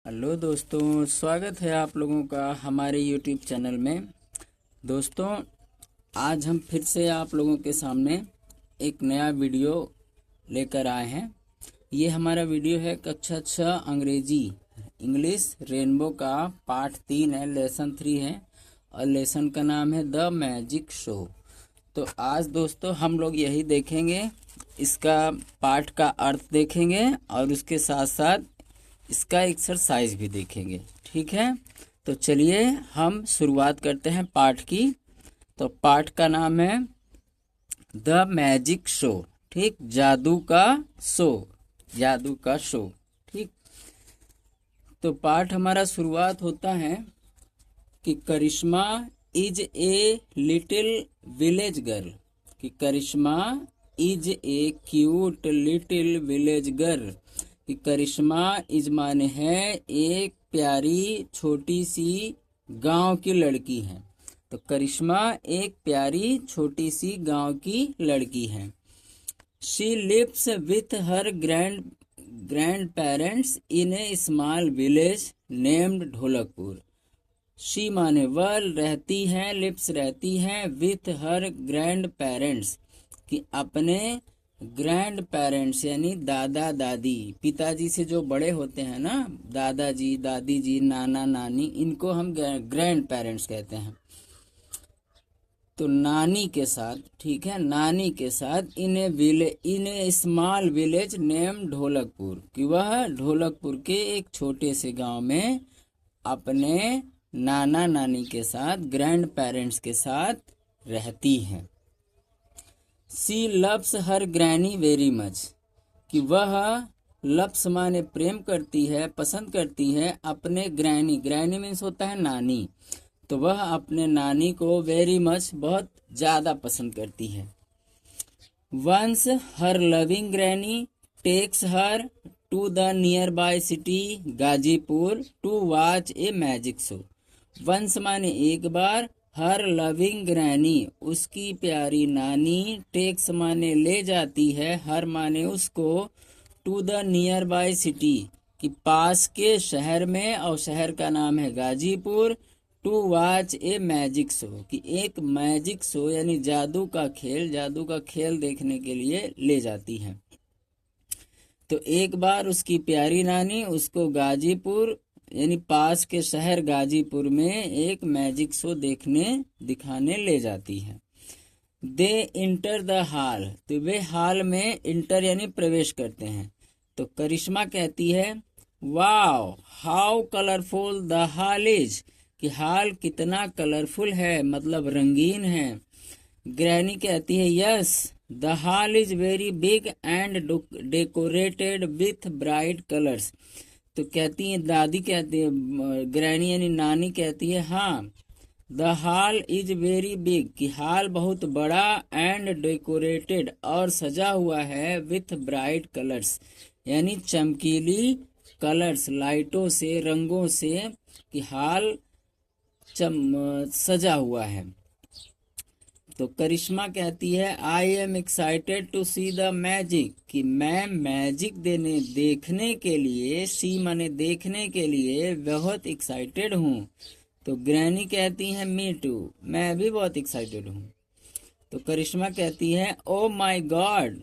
Hello दोस्तों, स्वागत है आप लोगों का हमारे यूट्यूब चैनल में। दोस्तों, आज हम फिर से आप लोगों के सामने एक नया वीडियो लेकर आए हैं। ये हमारा वीडियो है कक्षा 6 अंग्रेजी इंग्लिश रेनबो का पार्ट 3 है, लेसन 3 है और लेसन का नाम है द मैजिक शो। तो आज दोस्तों हम लोग यही देखेंगे, इसका पाठ का अर्थ देखेंगे और उसके साथ साथ इसका एक्सरसाइज भी देखेंगे। ठीक है, तो चलिए हम शुरुआत करते हैं पाठ की। तो पाठ का नाम है द मैजिक शो। ठीक, जादू का शो, जादू का शो। ठीक, तो पाठ हमारा शुरुआत होता है कि Karishma is a little village girl. कि Karishma is a cute little village girl. कि करिश्मा इज माने है एक प्यारी छोटी सी गांव की लड़की है। तो करिश्मा एक प्यारी छोटी सी गांव की लड़की है। She lives with her grandparents in a small village named Dholakpur. She माने वह रहती हैं, लिप्स रहती हैं विथ हर ग्रैंड पेरेंट्स कि अपने ग्रैंड पेरेंट्स यानी दादा दादी, पिताजी से जो बड़े होते हैं ना, दादाजी दादी जी नाना नानी, इनको हम ग्रैंड पेरेंट्स कहते हैं। तो नानी के साथ, ठीक है, नानी के साथ in small village name Dholakpur कि वह ढोलकपुर के एक छोटे से गांव में अपने नाना नानी के साथ, ग्रैंड पेरेंट्स के साथ रहती हैं। She loves her granny very much कि वह लव्स माने प्रेम करती है, पसंद करती है अपने ग्रैनी, ग्रैनी मीन्स होता है नानी, तो वह अपने नानी को वेरी मच बहुत ज्यादा पसंद करती है। Once her loving granny takes her to the nearby city Ghazipur to watch a magic show. Once माने एक बार, हर लविंग ग्रैनी उसकी प्यारी नानी, टेक्स माने ले जाती है, हर माने उसको, to the nearby city कि पास के शहर में, और शहर का नाम है Ghazipur, to watch a magic show कि एक मैजिक शो यानी जादू का खेल देखने के लिए ले जाती है। तो एक बार उसकी प्यारी नानी उसको गाजीपुर यानी पास के शहर गाजीपुर में एक मैजिक शो दिखाने ले जाती है। दे इंटर द हॉल, तो वे हॉल में इंटर यानी प्रवेश करते हैं। तो करिश्मा कहती है wow how colourful the hall is कि हॉल कितना कलरफुल है, मतलब रंगीन है। ग्रैनी कहती है yes the hall is very big and decorated with bright colours. तो कहती है, दादी कहती है, ग्रैनी यानी नानी कहती है हाँ, the hall is very big कि हॉल बहुत बड़ा, एंड डेकोरेटेड और सजा हुआ है, विथ ब्राइट कलर्स यानी चमकीली कलर्स, लाइटों से, रंगों से कि हॉल सजा हुआ है। तो करिश्मा कहती है I am excited to see the magic कि मैं मैजिक देखने के लिए, सी माने देखने के लिए बहुत एक्साइटेड हूँ। तो ग्रैनी कहती है मी टू, मैं भी बहुत एक्साइटेड हूँ। तो करिश्मा कहती है oh my God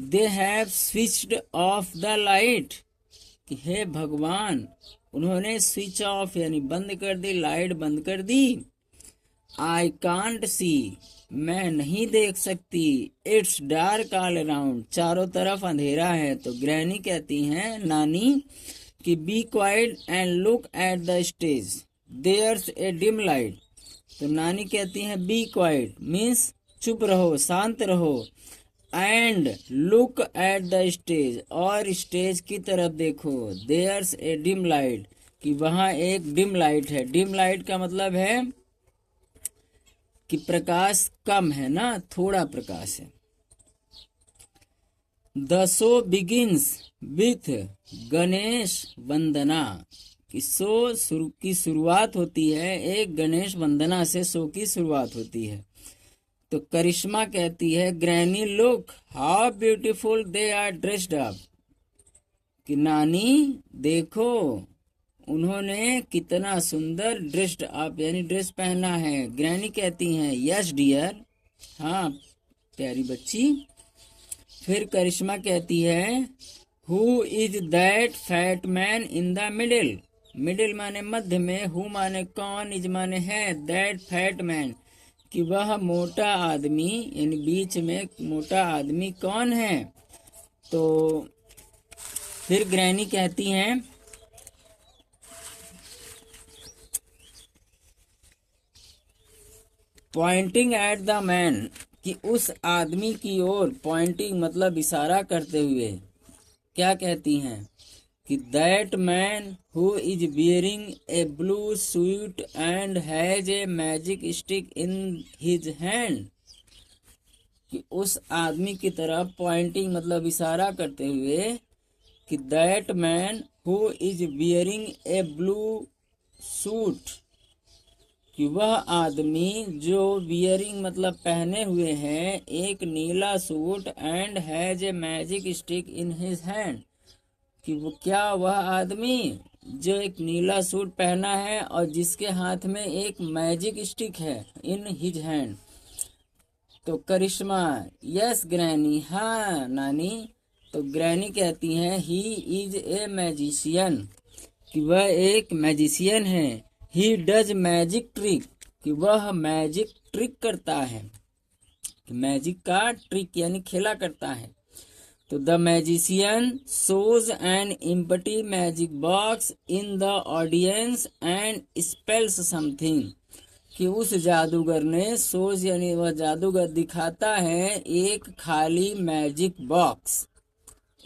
they have switched off the light कि हे भगवान, उन्होंने स्विच ऑफ यानी बंद कर दी, लाइट बंद कर दी। आई कांट सी, मैं नहीं देख सकती। इट्स डार्क ऑल अराउंड, चारों तरफ अंधेरा है। तो ग्रैनी कहती हैं नानी कि be quiet and look at the stage there's a dim light. तो नानी कहती हैं बी क्वाइट मीन्स चुप रहो, शांत रहो, and look at the stage और स्टेज की तरफ देखो, देयर्स ए डिम लाइट कि वहां एक डिम लाइट है। डिम लाइट का मतलब है कि प्रकाश कम है ना, थोड़ा प्रकाश है। The show begins with Ganesh vandana कि शो की शुरुआत होती है एक गणेश वंदना से, शो की शुरुआत होती है। तो करिश्मा कहती है granny look how beautiful they are dressed up कि नानी देखो उन्होंने कितना सुंदर ड्रेस्ड अप यानी ड्रेस पहना है। ग्रैनी कहती हैं यस डियर, हाँ प्यारी बच्ची। फिर करिश्मा कहती है who is that fat man in the middle. Middle माने मध्य में, हु माने कौन, इज माने है, दैट फैट मैन कि वह मोटा आदमी यानी बीच में मोटा आदमी कौन है। तो फिर ग्रैनी कहती हैं पॉइंटिंग एट द मैन कि उस आदमी की ओर, पॉइंटिंग मतलब इशारा करते हुए क्या कहती हैं कि that man who is bearing A blue suit and has a magic stick in his hand. कि उस आदमी की तरफ पॉइंटिंग मतलब इशारा करते हुए कि that man who is bearing A blue suit कि वह आदमी जो बियरिंग मतलब पहने हुए हैं एक नीला suit and has a magic stick in his hand कि वो क्या वह आदमी जो एक नीला सूट पहना है और जिसके हाथ में एक मैजिक स्टिक है इन हिज हैंड। तो करिश्मा यस ग्रैनी, हाँ नानी। तो ग्रैनी कहती हैं ही इज ए मैजिशियन कि वह एक मैजिशियन है। ही डज मैजिक ट्रिक कि वह मैजिक ट्रिक करता है, मैजिक का ट्रिक यानी खेला करता है। तो the magician shows an empty magic box in the audience and spells something कि उस जादूगर ने शोज यानी वह जादूगर दिखाता है एक खाली मैजिक बॉक्स,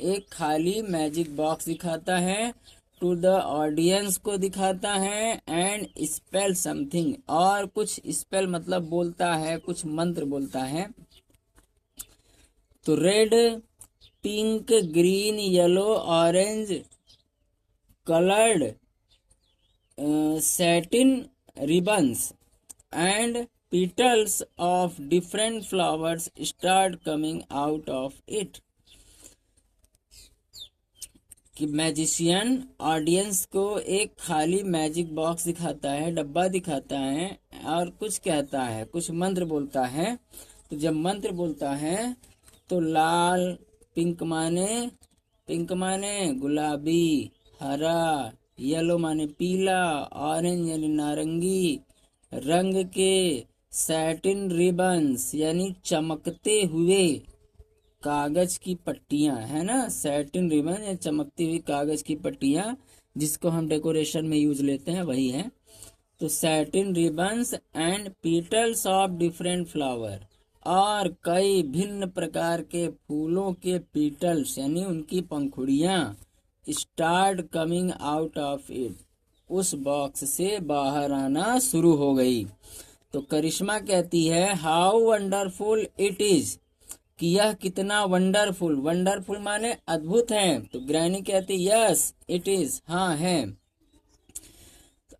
एक खाली मैजिक बॉक्स दिखाता है, टू द ऑडियंस को दिखाता है, एंड स्पेल समथिंग और कुछ स्पेल मतलब बोलता है, कुछ मंत्र बोलता है। तो red pink green yellow orange coloured satin ribbons and petals of different flowers start coming out of it कि मैजिशियन ऑडियंस को एक खाली मैजिक बॉक्स दिखाता है, डब्बा दिखाता है और कुछ कहता है, कुछ मंत्र बोलता है। तो जब मंत्र बोलता है तो लाल पिंक माने गुलाबी, हरा येलो माने पीला, ऑरेंज यानी नारंगी रंग के, सैटिन रिबन्स यानी चमकते हुए कागज की पट्टियां, है ना, सैटिन रिबन या चमकती हुई कागज की पट्टियां जिसको हम डेकोरेशन में यूज लेते हैं वही है। तो satin ribbons and petals of different flower और कई भिन्न प्रकार के फूलों के पीटल्स यानी उनकी पंखुड़ियां start coming out of it उस बॉक्स से बाहर आना शुरू हो गई। तो करिश्मा कहती है हाउ वंडरफुल इट इज कि यह कितना वंडरफुल, वंडरफुल माने अद्भुत है। तो ग्रैनी कहती यस इट इज, हाँ है।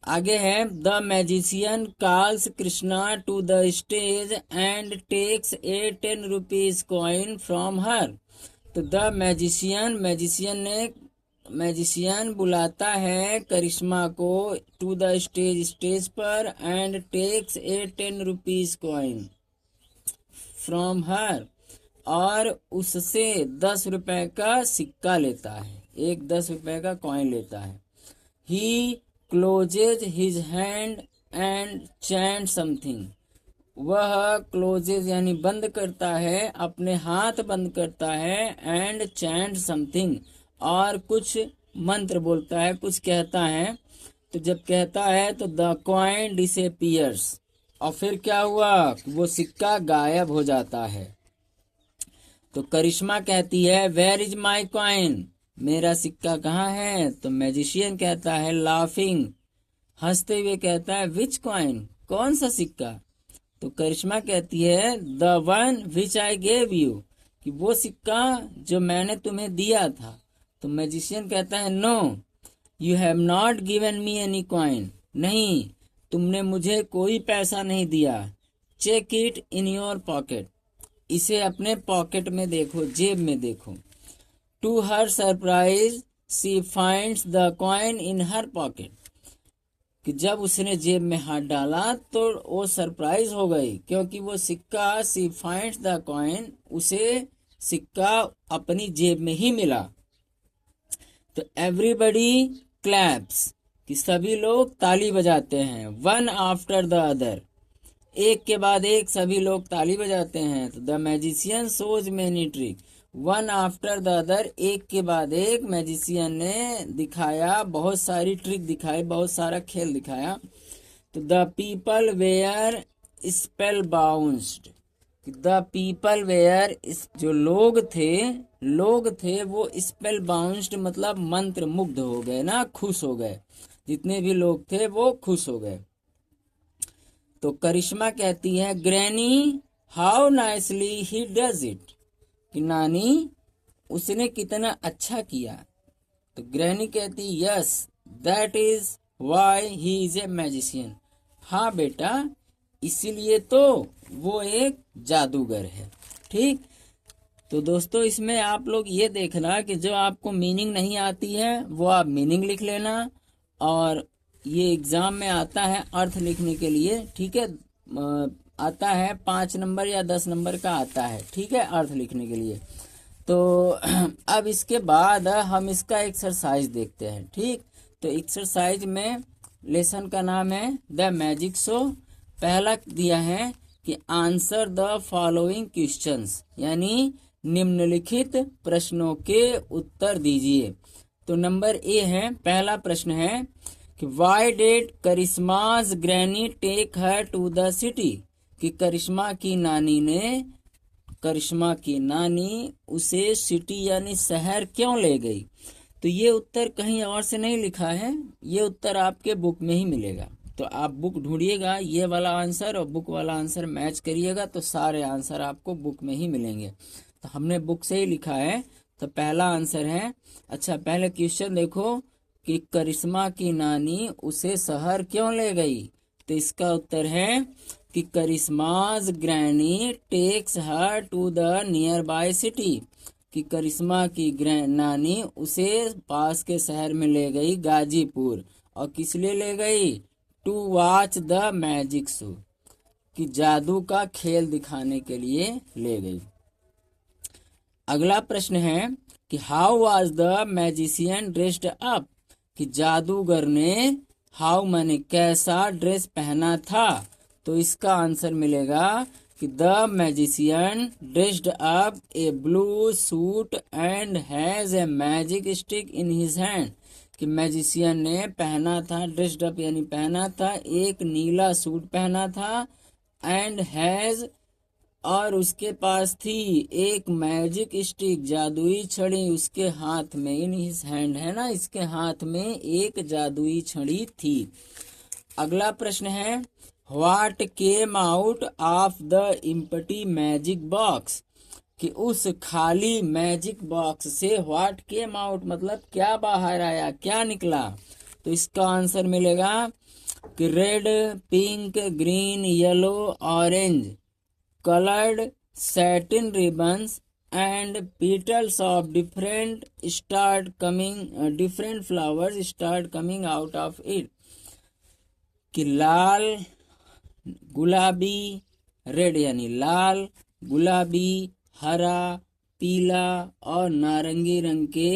आगे है the magician calls Krishna to the stage and takes a 10 rupees coin from her. तो द मैजिशियन बुलाता है करिश्मा को टू द स्टेज पर and takes a 10 rupees coin from her और उससे 10 रुपए का सिक्का लेता है, एक 10 रुपए का कॉइन लेता है। He closes his hand and chant something, वह क्लोजेज यानी बंद करता है, अपने हाथ बंद करता है, एंड चैंट समथिंग और कुछ मंत्र बोलता है, कुछ कहता है। तो जब कहता है तो द कॉइन डिसअपीयर्स और फिर क्या हुआ, वो सिक्का गायब हो जाता है। तो करिश्मा कहती है वेयर इज माई कॉइन, मेरा सिक्का कहाँ है। तो मैजिशियन कहता है लाफिंग, हंसते हुए कहता है विच कॉइन, कौन सा सिक्का। तो करिश्मा कहती है the one which I gave you, कि वो सिक्का जो मैंने तुम्हें दिया था। तो मैजिशियन कहता है no you have not given me any coin, नहीं तुमने मुझे कोई पैसा नहीं दिया। Check it in your pocket, इसे अपने पॉकेट में देखो, जेब में देखो। To her surprise she finds the coin in her pocket, कि जब उसने जेब में हाथ डाला तो वो सरप्राइज हो गई, क्योंकि वो सिक्का, शी फाइंड्स द कॉइन, उसे सिक्का अपनी जेब में ही मिला। तो एवरीबडी क्लैप्स, कि सभी लोग ताली बजाते हैं। वन आफ्टर द अदर, एक के बाद एक सभी लोग ताली बजाते हैं। तो the magician shows many trick, one after the other, एक के बाद एक मैजिशियन ने दिखाया, बहुत सारी ट्रिक दिखाई, बहुत सारा खेल दिखाया। तो the people were spellbound, the people were, जो लोग थे वो स्पेल बाउंस्ड मतलब मंत्र मुग्ध हो गए ना, खुश हो गए, जितने भी लोग थे वो खुश हो गए। तो करिश्मा कहती है granny how nicely he does it, कि नानी उसने कितना अच्छा किया। तो ग्रैनी कहती yes that is why he is a magician, हाँ बेटा इसीलिए तो वो एक जादूगर है। ठीक, तो दोस्तों इसमें आप लोग ये देखना कि जो आपको मीनिंग नहीं आती है वो आप मीनिंग लिख लेना, और ये एग्जाम में आता है अर्थ लिखने के लिए। ठीक है, आता है 5 नंबर या 10 नंबर का आता है। ठीक है, अर्थ लिखने के लिए। तो अब इसके बाद हम इसका एक्सरसाइज देखते हैं। ठीक, तो एक्सरसाइज में लेसन का नाम है द मैजिक शो। पहला दिया है कि आंसर द फॉलोइंग क्वेश्चंस, यानी निम्नलिखित प्रश्नों के उत्तर दीजिए। तो नंबर ए है, पहला प्रश्न है कि why did Karishma's granny take her to the city, कि करिश्मा की नानी उसे सिटी यानी शहर क्यों ले गई। तो ये उत्तर कहीं और से नहीं लिखा है, ये उत्तर आपके बुक में ही मिलेगा। तो आप बुक ढूंढिएगा, ये वाला आंसर और बुक वाला आंसर मैच करिएगा, तो सारे आंसर आपको बुक में ही मिलेंगे। तो हमने बुक से ही लिखा है, तो पहला आंसर है। अच्छा, पहले क्वेश्चन देखो कि करिश्मा की नानी उसे शहर क्यों ले गई। तो इसका उत्तर है कि Karishma's granny takes her to the nearby city, कि करिश्मा की नानी उसे पास के शहर में ले गई गाजीपुर, और किस लिए ले गई, to watch the magic show, कि जादू का खेल दिखाने के लिए ले गई। अगला प्रश्न है कि how was the magician dressed up, कि जादूगर ने हाउ माने कैसा ड्रेस पहना था। तो इसका आंसर मिलेगा कि the magician dressed up A blue suit and has a magic stick in his hand, कि मैजिशियन ने पहना था, ड्रेस्ड अप यानी पहना था, एक नीला सूट पहना था, एंड हैज, और उसके पास थी एक मैजिक स्टिक जादुई छड़ी उसके हाथ में, इन हिज हैंड है ना, इसके हाथ में एक जादुई छड़ी थी। अगला प्रश्न है what came out of the empty magic box, कि उस खाली मैजिक बॉक्स से व्हाट केम आउट मतलब क्या बाहर आया, क्या निकला। तो इसका आंसर मिलेगा कि red, pink, green, yellow, orange colored satin ribbons and petals of different flowers start coming out of it, कि लाल, गुलाबी, रेड यानी लाल, गुलाबी, हरा, पीला और नारंगी रंग के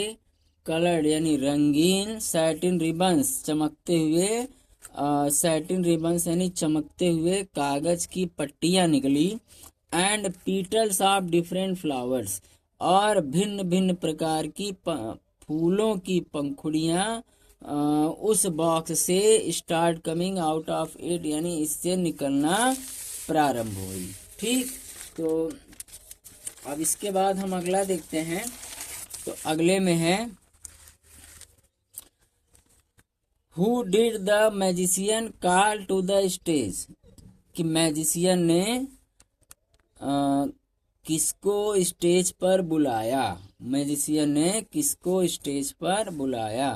कलर्ड यानी रंगीन सैटिन रिबन्स, चमकते हुए सैटिन रिबन्स यानी चमकते हुए कागज की पट्टियां निकली, and petals of different flowers, और भिन्न भिन्न प्रकार की फूलों की पंखुड़ियां उस बॉक्स से start coming out of it यानी इससे निकलना प्रारंभ हुई। ठीक, तो अब इसके बाद हम अगला देखते हैं। तो अगले में है who did the magician call to the stage, कि मैजिशियन ने किसको स्टेज पर बुलाया, मैजिशियन ने किसको स्टेज पर बुलाया।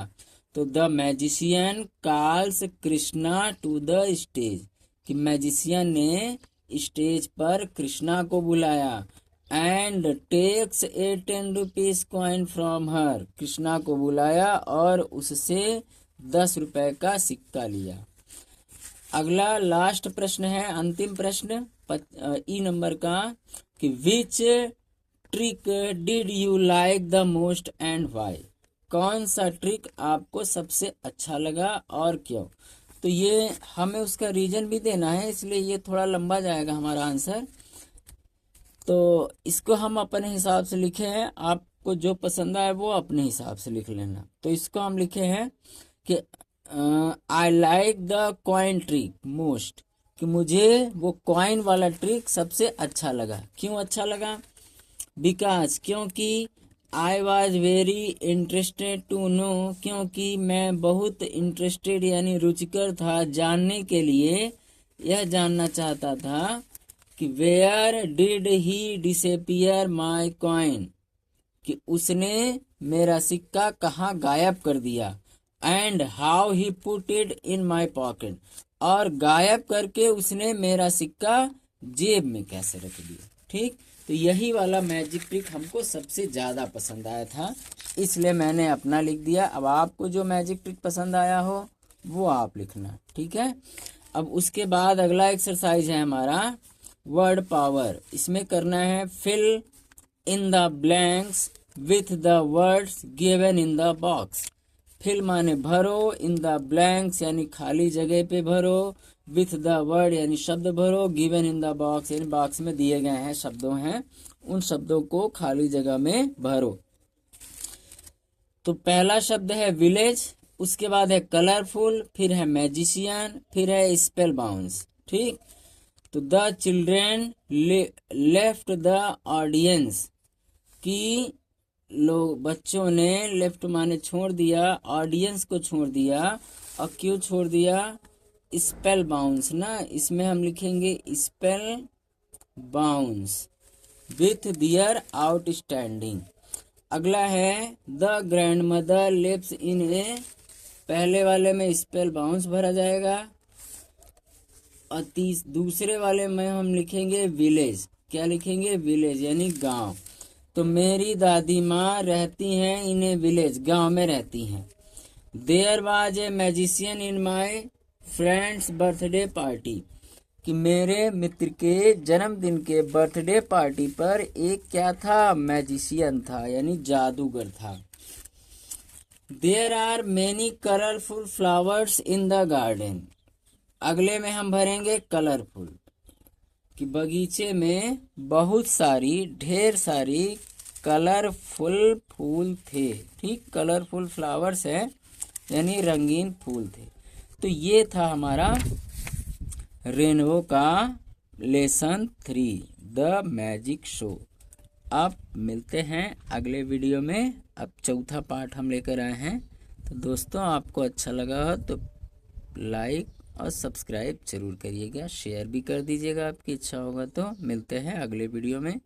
तो the magician calls Krishna to the stage, कि मैजिशियन ने स्टेज पर कृष्णा को बुलाया, and takes a 10 rupees coin from her. Krishna को बुलाया और उससे 10 रुपए का सिक्का लिया। अगला लास्ट प्रश्न है, अंतिम प्रश्न ई नंबर का, कि which trick did you like the most and why. कौन सा ट्रिक आपको सबसे अच्छा लगा और क्यों। तो ये हमें उसका रीजन भी देना है, इसलिए ये थोड़ा लंबा जाएगा हमारा आंसर। तो इसको हम अपने हिसाब से लिखे हैं, आपको जो पसंद आए वो अपने हिसाब से लिख लेना। तो इसको हम लिखे हैं कि I like the coin trick most, कि मुझे वो कॉइन वाला ट्रिक सबसे अच्छा लगा। क्यों अच्छा लगा? बिकॉज, क्योंकि I was very interested to know, क्योंकि मैं बहुत इंटरेस्टेड यानी रुचिकर था, जानने के लिए यह जानना चाहता था कि where did he disappear my coin, कि उसने मेरा सिक्का कहाँ गायब कर दिया। And how he put it in my pocket, और गायब करके उसने मेरा सिक्का जेब में कैसे रख दिया। ठीक, तो यही वाला मैजिक ट्रिक हमको सबसे ज्यादा पसंद आया था, इसलिए मैंने अपना लिख दिया। अब आपको जो मैजिक ट्रिक पसंद आया हो वो आप लिखना, ठीक है। अब उसके बाद अगला एक्सरसाइज है हमारा वर्ड पावर। इसमें करना है fill in the blanks with the words given in the box. Fill माने भरो, इन द ब्लैंक्स यानी खाली जगह पे भरो, विथ द वर्ड यानी शब्द भरो, गिवन इन द बॉक्स यानी बॉक्स में दिए गए हैं शब्दों हैं, उन शब्दों को खाली जगह में भरो। तो पहला शब्द है विलेज, उसके बाद है कलरफुल, फिर है मैजिशियन, फिर है स्पेल बाउंस। ठीक, तो the children left the audience, की लोग बच्चों ने, लेफ्ट माने छोड़ दिया, ऑडियंस को छोड़ दिया। और क्यों छोड़ दिया? स्पेल बाउंस ना, इसमें हम लिखेंगे spellbound with their outstanding. अगला है the grandmother lives in a, पहले वाले में स्पेल बाउंस भरा जाएगा और दूसरे वाले में हम लिखेंगे विलेज। क्या लिखेंगे? विलेज यानी गांव। तो मेरी दादी माँ रहती हैं इन ए विलेज, गांव में रहती हैं। There was a magician in my friend's birthday party, कि मेरे मित्र के जन्मदिन के बर्थडे पार्टी पर एक क्या था? मैजिशियन था यानी जादूगर था। There are many colourful flowers in the garden, अगले में हम भरेंगे कलरफुल, कि बगीचे में बहुत सारी, ढेर सारी कलरफुल फूल थे। ठीक, कलरफुल फ्लावर्स है यानी रंगीन फूल थे। तो ये था हमारा रेनबो का लेसन 3 द मैजिक शो। अब मिलते हैं अगले वीडियो में। अब चौथा पार्ट हम लेकर आए हैं। तो दोस्तों, आपको अच्छा लगा हो तो लाइक और सब्सक्राइब जरूर करिएगा, शेयर भी कर दीजिएगा, आपकी इच्छा होगा तो। मिलते हैं अगले वीडियो में।